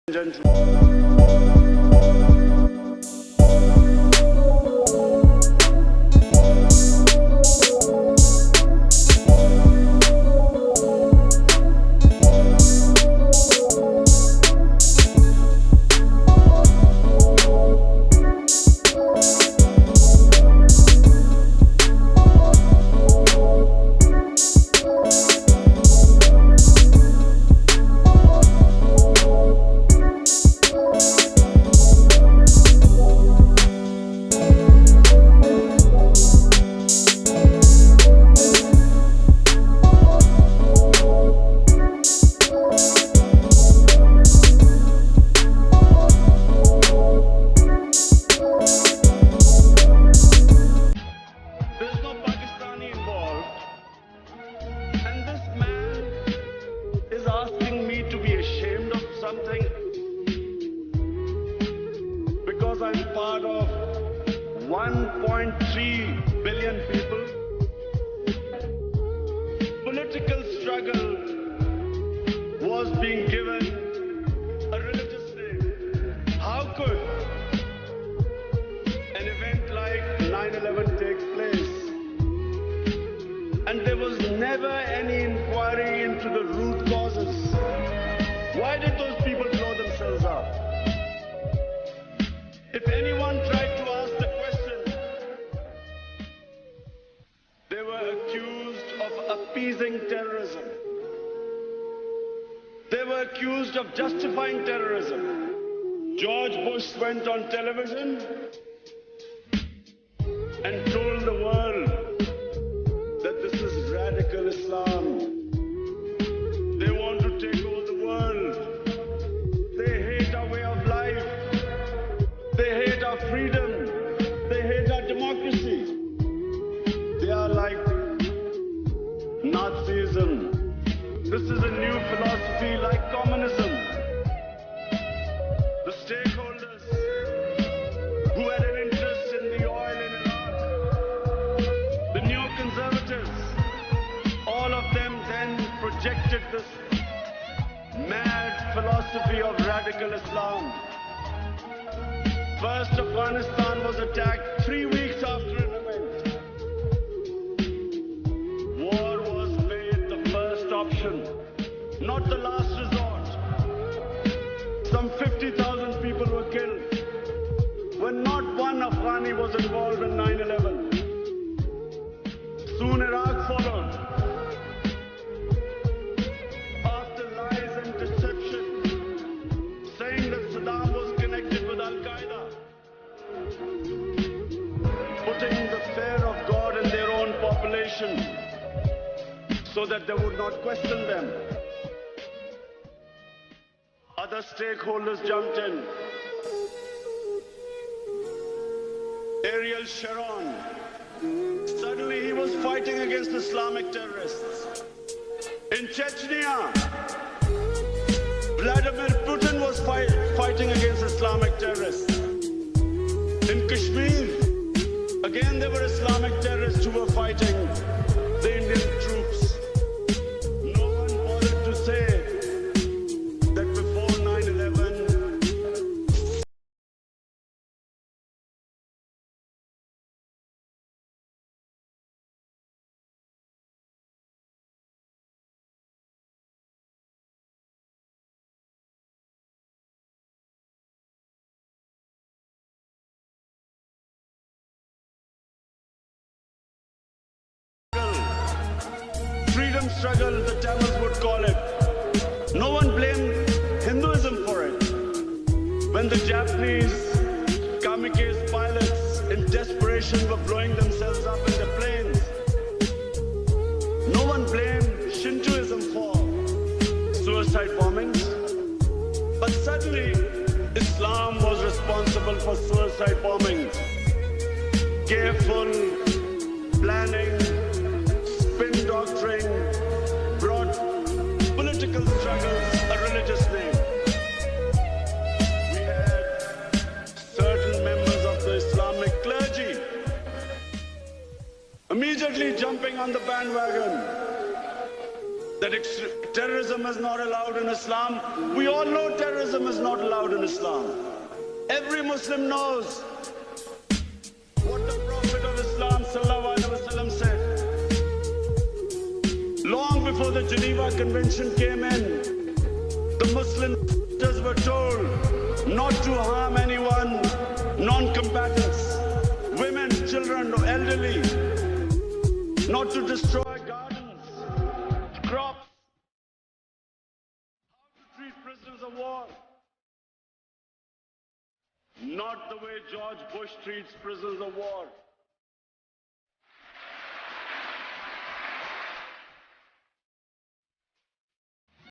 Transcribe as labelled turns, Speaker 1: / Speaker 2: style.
Speaker 1: There's no Pakistani involved, and this man is asking me to be ashamed of something because I'm part of 1.3 billion people. Political struggle was being given a religious name. How could an event like 9/11 take place? And there was never any inquiry into the root causes. Why did those people blow themselves up? If anyone tried to ask the question, they were accused of appeasing terrorism. They were accused of justifying terrorism. George Bush went on television and told the world that this is radical Islam. They want to take over the world. They hate our way of life. They hate our freedom. They hate our democracy. They are like Nazism. This is a new philosophy like communism. The stakeholders who had an interest in the oil in Iraq, the neoconservatives, all of them then projected this mad philosophy of radical Islam. First, Afghanistan was attacked 3 weeks after an event. War was made the first option, not the last resort. Some 50,000 people were killed when not one Afghani was involved in 9/11. Soon Iraq followed. After lies and deception, saying that Saddam was connected with Al-Qaeda, putting the fear of God in their own population so that they would not question them. Other stakeholders jumped in. Ariel Sharon, suddenly he was fighting against Islamic terrorists. In Chechnya, Vladimir Putin was fighting against Islamic terrorists. In Kashmir, again there were Islamic terrorists who were fighting the Indian troops. No one bothered to say that before 9/11, freedom struggle, the Tamils would call it. No one blamed Hinduism for it. When the Japanese kamikaze pilots in desperation were blowing themselves up in the planes, no one blamed Shintoism for suicide bombings. But suddenly, Islam was responsible for suicide bombings. Careful planning, spin doctrine brought political struggles a religious name. We had certain members of the Islamic clergy immediately jumping on the bandwagon that terrorism is not allowed in Islam. We all know terrorism is not allowed in Islam. Every Muslim knows what the Prophet of Islam sallallahu alaihi wasallam said. Long before the Geneva Convention came in, the Muslim leaders were told not to harm anyone, non-combatants, women, children, elderly, not to destroy gardens, crops, how to treat prisoners of war. Not the way George Bush treats prisoners of war.